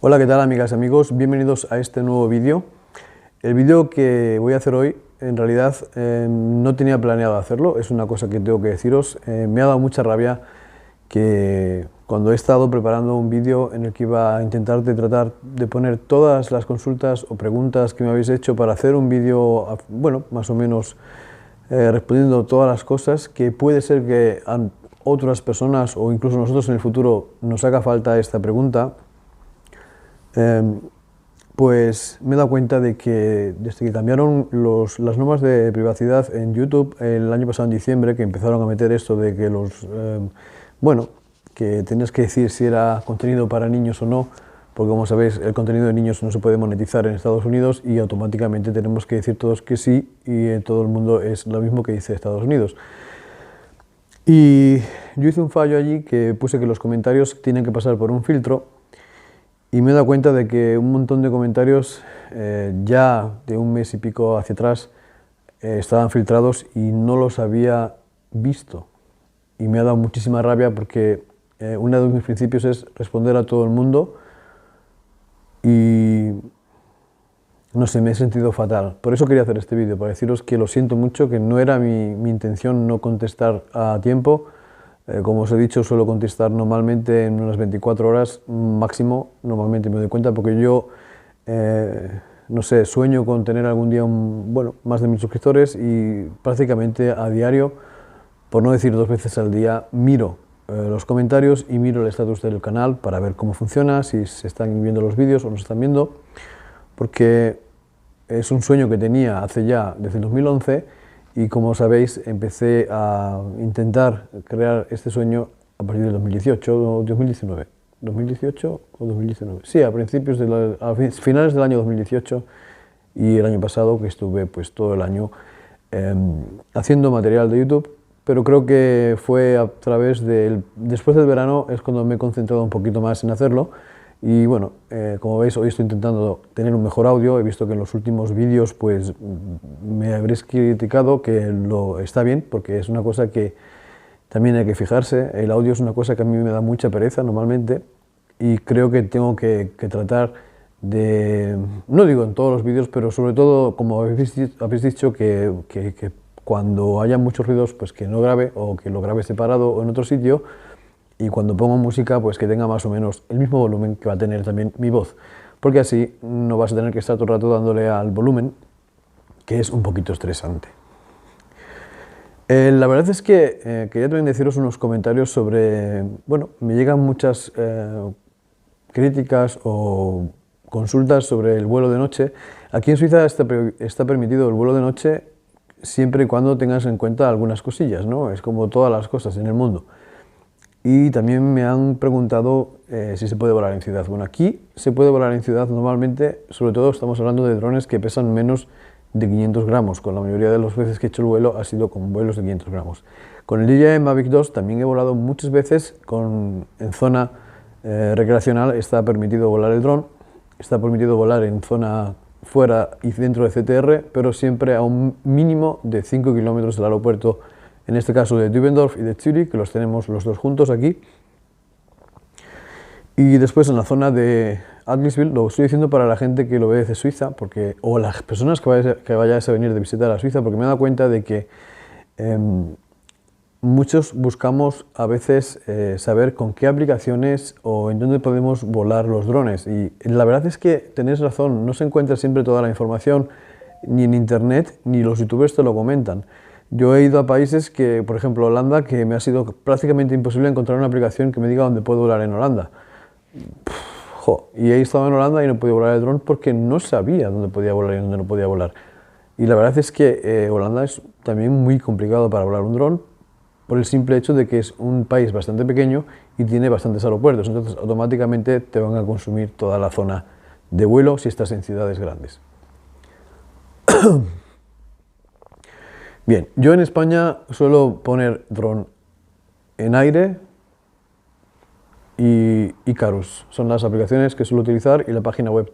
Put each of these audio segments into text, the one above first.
Hola, ¿qué tal amigas y amigos? Bienvenidos a este nuevo vídeo. El vídeo que voy a hacer hoy, en realidad no tenía planeado hacerlo, es una cosa que tengo que deciros. Me ha dado mucha rabia que cuando he estado preparando un vídeo en el que iba a intentar tratar de poner todas las consultas o preguntas que me habéis hecho para hacer un vídeo, bueno, más o menos respondiendo todas las cosas, que puede ser que a otras personas o incluso nosotros en el futuro nos haga falta esta pregunta. Pues me he dado cuenta de que desde que cambiaron las normas de privacidad en YouTube el año pasado en diciembre, que empezaron a meter esto de que bueno, que tenías que decir si era contenido para niños o no, porque como sabéis el contenido de niños no se puede monetizar en Estados Unidos y automáticamente tenemos que decir todos que sí y en todo el mundo es lo mismo que dice Estados Unidos. Y yo hice un fallo allí que puse que los comentarios tienen que pasar por un filtro. Y me he dado cuenta de que un montón de comentarios ya de un mes y pico hacia atrás estaban filtrados y no los había visto. Y me ha dado muchísima rabia porque uno de mis principios es responder a todo el mundo y no sé, me he sentido fatal. Por eso quería hacer este vídeo, para deciros que lo siento mucho, que no era mi intención no contestar a tiempo. Como os he dicho, suelo contestar normalmente en unas 24 horas máximo, normalmente me doy cuenta, porque yo, no sé, sueño con tener algún día bueno, más de 1000 suscriptores y prácticamente a diario, por no decir 2 veces al día, miro los comentarios y miro el estatus del canal para ver cómo funciona, si se están viendo los vídeos o no se están viendo, porque es un sueño que tenía hace ya desde el 2011. Y como sabéis, empecé a intentar crear este sueño a partir del 2018 o 2019. ¿2018 o 2019? Sí, a finales del año 2018 y el año pasado, que estuve pues todo el año haciendo material de YouTube, pero creo que fue a través después del verano es cuando me he concentrado un poquito más en hacerlo. Y bueno, como veis, hoy estoy intentando tener un mejor audio. He visto que en los últimos vídeos pues me habréis criticado que está bien, porque es una cosa que también hay que fijarse. El audio es una cosa que a mí me da mucha pereza normalmente y creo que tengo que tratar de, no digo en todos los vídeos, pero sobre todo, como habéis dicho, que cuando haya muchos ruidos, pues que no grabe o que lo grabe separado o en otro sitio. Y cuando pongo música, pues que tenga más o menos el mismo volumen que va a tener también mi voz, porque así no vas a tener que estar todo el rato dándole al volumen, que es un poquito estresante. La verdad es que quería también deciros unos comentarios sobre, bueno, me llegan muchas críticas o consultas sobre el vuelo de noche. Aquí en Suiza está permitido el vuelo de noche siempre y cuando tengas en cuenta algunas cosillas, ¿no? Es como todas las cosas en el mundo. Y también me han preguntado si se puede volar en ciudad. Bueno, aquí se puede volar en ciudad normalmente, sobre todo estamos hablando de drones que pesan menos de 500 gramos. Con la mayoría de las veces que he hecho el vuelo ha sido con vuelos de 500 gramos. Con el DJI Mavic 2 también he volado muchas veces en zona recreacional. Está permitido volar el dron, está permitido volar en zona fuera y dentro de CTR, pero siempre a un mínimo de 5 kilómetros del aeropuerto, en este caso de Dübendorf y de Zürich, que los tenemos los dos juntos aquí. Y después en la zona de Adliswil, lo estoy diciendo para la gente que lo ve desde Suiza, o las personas que vayáis a venir de visitar a Suiza, porque me he dado cuenta de que muchos buscamos a veces saber con qué aplicaciones o en dónde podemos volar los drones. Y la verdad es que tenéis razón, no se encuentra siempre toda la información, ni en internet, ni los youtubers te lo comentan. Yo he ido a países que, por ejemplo, Holanda, que me ha sido prácticamente imposible encontrar una aplicación que me diga dónde puedo volar en Holanda. Y he estado en Holanda y no podía volar el dron porque no sabía dónde podía volar y dónde no podía volar. Y la verdad es que Holanda es también muy complicado para volar un dron por el simple hecho de que es un país bastante pequeño y tiene bastantes aeropuertos. Entonces, automáticamente te van a consumir toda la zona de vuelo si estás en ciudades grandes. Bien, yo en España suelo poner dron en aire y Icarus. Son las aplicaciones que suelo utilizar y la página web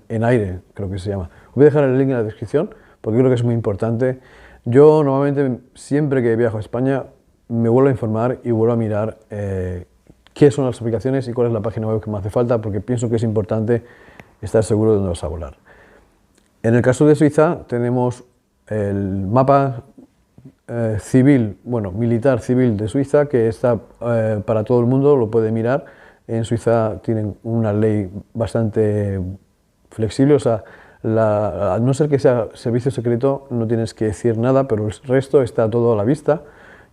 en aire, creo que se llama. Os voy a dejar el link en la descripción porque creo que es muy importante. Yo normalmente siempre que viajo a España me vuelvo a informar y vuelvo a mirar qué son las aplicaciones y cuál es la página web que me hace falta, porque pienso que es importante estar seguro de dónde vas a volar. En el caso de Suiza tenemos el mapa civil, bueno, militar civil de Suiza, que está para todo el mundo, lo puede mirar. En Suiza tienen una ley bastante flexible, o sea, a no ser que sea servicio secreto, no tienes que decir nada, pero el resto está todo a la vista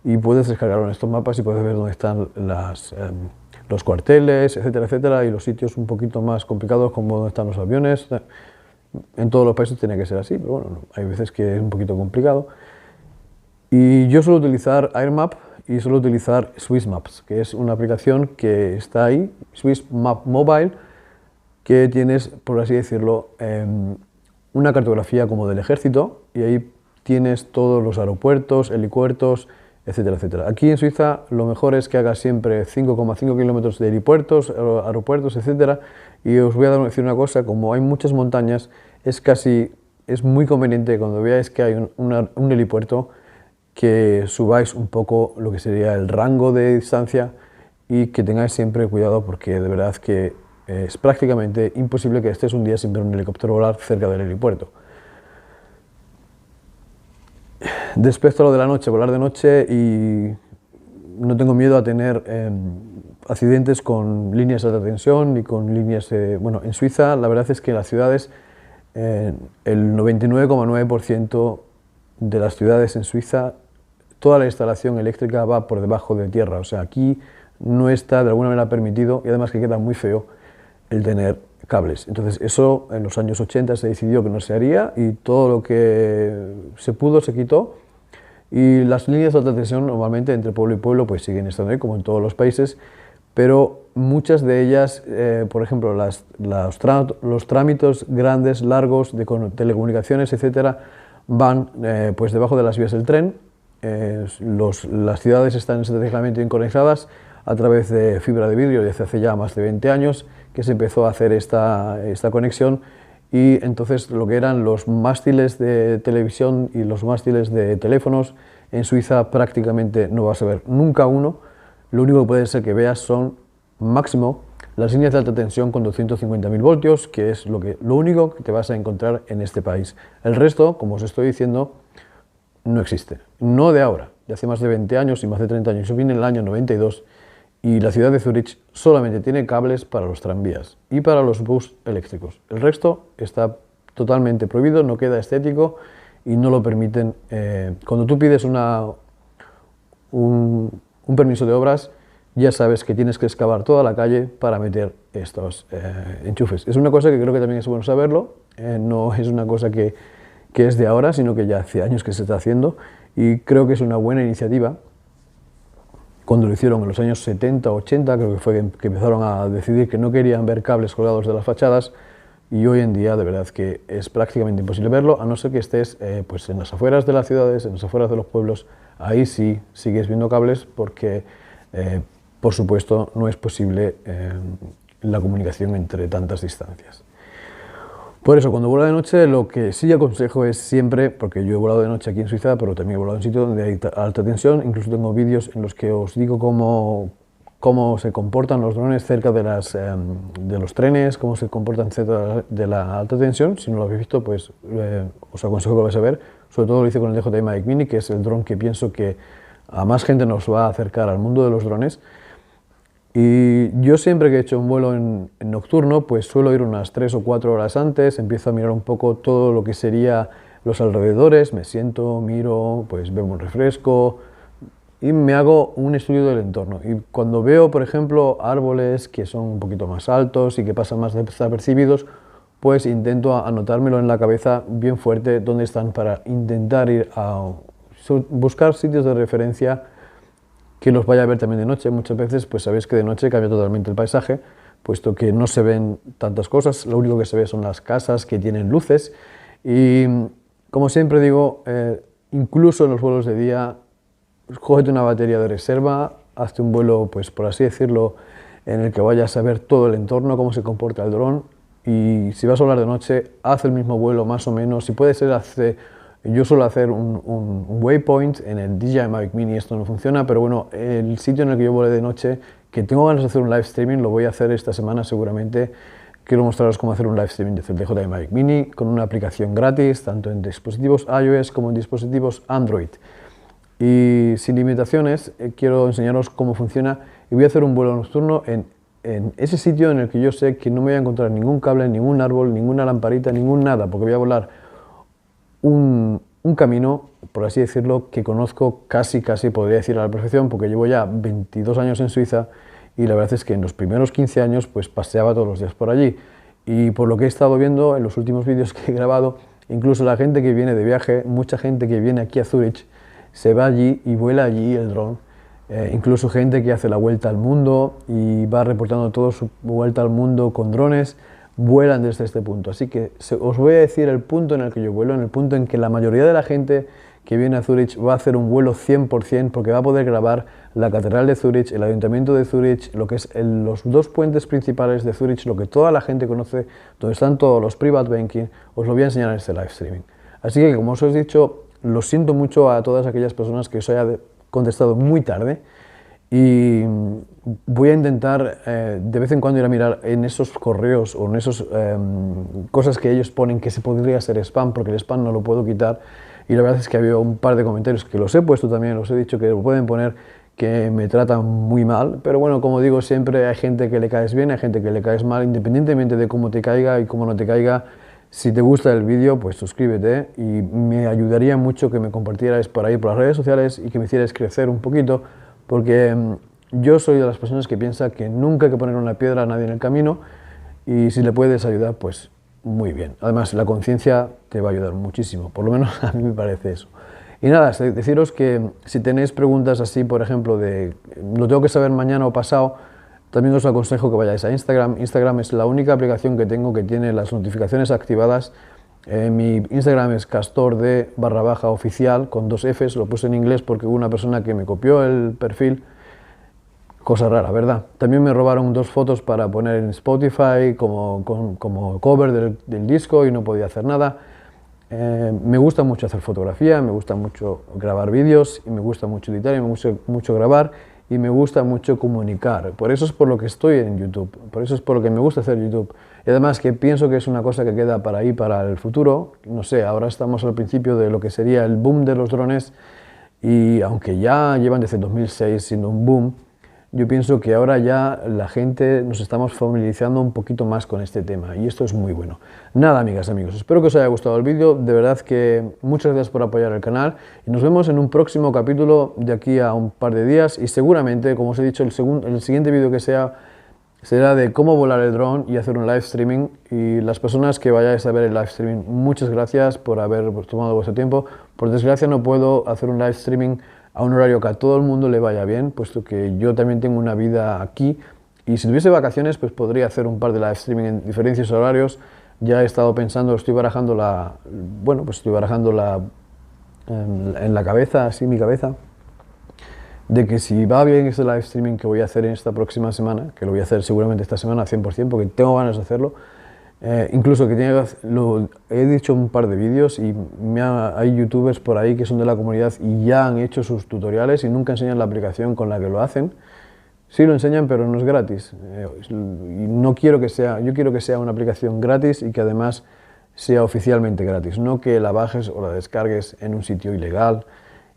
y puedes descargarlo en estos mapas y puedes ver dónde están los cuarteles, etcétera, etcétera, y los sitios un poquito más complicados como dónde están los aviones. En todos los países tiene que ser así, pero bueno, hay veces que es un poquito complicado. Y yo suelo utilizar AirMap y suelo utilizar Swiss Maps, que es una aplicación que está ahí, Swiss Map Mobile, que tienes, por así decirlo, una cartografía como del ejército y ahí tienes todos los aeropuertos, helipuertos, etcétera, etcétera. Aquí en Suiza lo mejor es que hagas siempre 5,5 kilómetros de helipuertos, aeropuertos, etcétera. Y os voy a decir una cosa, como hay muchas montañas, es muy conveniente cuando veáis que hay un helipuerto que subáis un poco lo que sería el rango de distancia y que tengáis siempre cuidado porque de verdad que es prácticamente imposible que estés un día sin ver un helicóptero volar cerca del helipuerto. Respecto a lo de la noche, volar de noche y no tengo miedo a tener accidentes con líneas de alta tensión ni con líneas bueno, en Suiza la verdad es que las ciudades, el 99,9% de las ciudades en Suiza, toda la instalación eléctrica va por debajo de tierra, o sea, aquí no está de alguna manera permitido y además que queda muy feo el tener cables. Entonces eso en los años 80 se decidió que no se haría y todo lo que se pudo se quitó y las líneas de alta tensión normalmente entre pueblo y pueblo pues siguen estando ahí como en todos los países, pero muchas de ellas, por ejemplo los trámites grandes, largos de telecomunicaciones, etcétera, van pues debajo de las vías del tren. Las ciudades están estratégicamente bien conectadas a través de fibra de vidrio desde hace ya más de 20 años que se empezó a hacer esta conexión y entonces lo que eran los mástiles de televisión y los mástiles de teléfonos en Suiza prácticamente no vas a ver nunca uno. Lo único que puede ser que veas son máximo las líneas de alta tensión con 250.000 voltios, que es lo único que te vas a encontrar en este país. El resto, como os estoy diciendo, no existe. No de ahora, de hace más de 20 años y más de 30 años. Yo vine en el año 92 y la ciudad de Zurich solamente tiene cables para los tranvías y para los bus eléctricos. El resto está totalmente prohibido, no queda estético y no lo permiten. Cuando tú pides un permiso de obras, ya sabes que tienes que excavar toda la calle para meter estos enchufes. Es una cosa que creo que también es bueno saberlo, no es una cosa que es de ahora, sino que ya hace años que se está haciendo y creo que es una buena iniciativa. Cuando lo hicieron en los años 70, 80, creo que fue que empezaron a decidir que no querían ver cables colgados de las fachadas y hoy en día de verdad que es prácticamente imposible verlo, a no ser que estés pues en las afueras de las ciudades, en las afueras de los pueblos, ahí sí sigues viendo cables porque por supuesto no es posible la comunicación entre tantas distancias. Por eso, cuando vuelo de noche, lo que sí aconsejo es siempre, porque yo he volado de noche aquí en Suiza, pero también he volado en sitios donde hay alta tensión, incluso tengo vídeos en los que os digo cómo se comportan los drones cerca de los trenes, cómo se comportan cerca de la alta tensión. Si no lo habéis visto, pues os aconsejo que lo vais a ver. Sobre todo lo hice con el DJI Mavic Mini, que es el dron que pienso que a más gente nos va a acercar al mundo de los drones. Y yo siempre que he hecho un vuelo en nocturno, pues suelo ir unas 3 o 4 horas antes, empiezo a mirar un poco todo lo que sería los alrededores, me siento, miro, pues bebo un refresco y me hago un estudio del entorno. Y cuando veo, por ejemplo, árboles que son un poquito más altos y que pasan más desapercibidos, pues intento anotármelo en la cabeza bien fuerte dónde están para intentar ir a buscar sitios de referencia que los vaya a ver también de noche. Muchas veces pues sabéis que de noche cambia totalmente el paisaje, puesto que no se ven tantas cosas, lo único que se ve son las casas que tienen luces y como siempre digo, incluso en los vuelos de día, cógete una batería de reserva, hazte un vuelo, pues por así decirlo, en el que vayas a ver todo el entorno, cómo se comporta el dron y si vas a volar de noche, haz el mismo vuelo más o menos, si puede ser yo suelo hacer un waypoint en el DJI Mavic Mini, esto no funciona, pero bueno, el sitio en el que yo volé de noche, que tengo ganas de hacer un live streaming, lo voy a hacer esta semana seguramente. Quiero mostraros cómo hacer un live streaming de DJI Mavic Mini con una aplicación gratis, tanto en dispositivos iOS como en dispositivos Android. Y sin limitaciones, quiero enseñaros cómo funciona y voy a hacer un vuelo nocturno en ese sitio en el que yo sé que no me voy a encontrar ningún cable, ningún árbol, ninguna lamparita, ningún nada, porque voy a volar un camino, por así decirlo, que conozco casi podría decir a la perfección, porque llevo ya 22 años en Suiza y la verdad es que en los primeros 15 años pues paseaba todos los días por allí. Y por lo que he estado viendo en los últimos vídeos que he grabado, incluso la gente que viene de viaje, mucha gente que viene aquí a Zurich, se va allí y vuela allí el dron. Incluso gente que hace la vuelta al mundo y va reportando toda su vuelta al mundo con drones, vuelan desde este punto. Así que os voy a decir el punto en el que yo vuelo, en el punto en que la mayoría de la gente que viene a Zurich va a hacer un vuelo 100% porque va a poder grabar la Catedral de Zurich, el Ayuntamiento de Zurich, lo que es los dos puentes principales de Zurich, lo que toda la gente conoce, donde están todos los private banking. Os lo voy a enseñar en este live streaming. Así que, como os he dicho, lo siento mucho a todas aquellas personas que os haya contestado muy tarde y voy a intentar de vez en cuando ir a mirar en esos correos o en esas cosas que ellos ponen que se podría ser spam, porque el spam no lo puedo quitar, y la verdad es que había un par de comentarios que los he puesto también, los he dicho que lo pueden poner, que me tratan muy mal, pero bueno, como digo, siempre hay gente que le caes bien, hay gente que le caes mal, independientemente de cómo te caiga y cómo no te caiga. Si te gusta el vídeo, pues suscríbete y me ayudaría mucho que me compartierais por ahí por las redes sociales y que me hicierais crecer un poquito, porque yo soy de las personas que piensa que nunca hay que poner una piedra a nadie en el camino y si le puedes ayudar, pues muy bien. Además, la conciencia te va a ayudar muchísimo, por lo menos a mí me parece eso. Y nada, deciros que si tenéis preguntas así, por ejemplo, de lo tengo que saber mañana o pasado, también os aconsejo que vayáis a Instagram. Instagram es la única aplicación que tengo que tiene las notificaciones activadas. Mi Instagram es castord_oficial con 2 Fs, lo puse en inglés porque hubo una persona que me copió el perfil. Cosa rara, ¿verdad? También me robaron 2 fotos para poner en Spotify como cover del disco y no podía hacer nada. Me gusta mucho hacer fotografía, me gusta mucho grabar vídeos y me gusta mucho editar y me gusta mucho grabar y me gusta mucho comunicar. Por eso es por lo que estoy en YouTube, por eso es por lo que me gusta hacer YouTube. Y además que pienso que es una cosa que queda para ahí, para el futuro. No sé, ahora estamos al principio de lo que sería el boom de los drones y aunque ya llevan desde 2006 siendo un boom, yo pienso que ahora ya la gente nos estamos familiarizando un poquito más con este tema y esto es muy bueno. Nada, amigas, amigos, espero que os haya gustado el vídeo, de verdad que muchas gracias por apoyar el canal y nos vemos en un próximo capítulo de aquí a un par de días y seguramente, como os he dicho, el siguiente vídeo que sea será de cómo volar el dron y hacer un live streaming. Y las personas que vayáis a ver el live streaming, muchas gracias por haber tomado vuestro tiempo. Por desgracia no puedo hacer un live streaming a un horario que a todo el mundo le vaya bien, puesto que yo también tengo una vida aquí y si tuviese vacaciones pues podría hacer un par de live streaming en diferentes horarios. Ya he estado pensando, estoy barajando en la cabeza, así mi cabeza, de que si va bien este live streaming que voy a hacer en esta próxima semana, que lo voy a hacer seguramente esta semana 100% porque tengo ganas de hacerlo, incluso que he dicho un par de vídeos y hay youtubers por ahí que son de la comunidad y ya han hecho sus tutoriales y nunca enseñan la aplicación con la que lo hacen. Sí lo enseñan, pero no es gratis. Y no quiero que sea, yo quiero que sea una aplicación gratis y que además sea oficialmente gratis, no que la bajes o la descargues en un sitio ilegal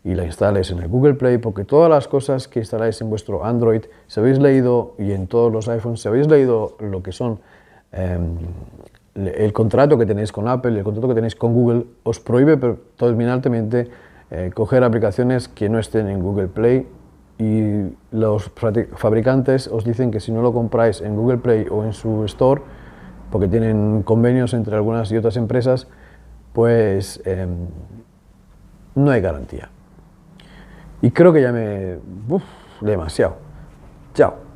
y la instales en el Google Play, porque todas las cosas que instaláis en vuestro Android, si habéis leído, y en todos los iPhones, si habéis leído lo que son el contrato que tenéis con Apple, el contrato que tenéis con Google, os prohíbe terminantemente coger aplicaciones que no estén en Google Play y los fabricantes os dicen que si no lo compráis en Google Play o en su store, porque tienen convenios entre algunas y otras empresas, pues no hay garantía. Y creo que ya demasiado. Chao.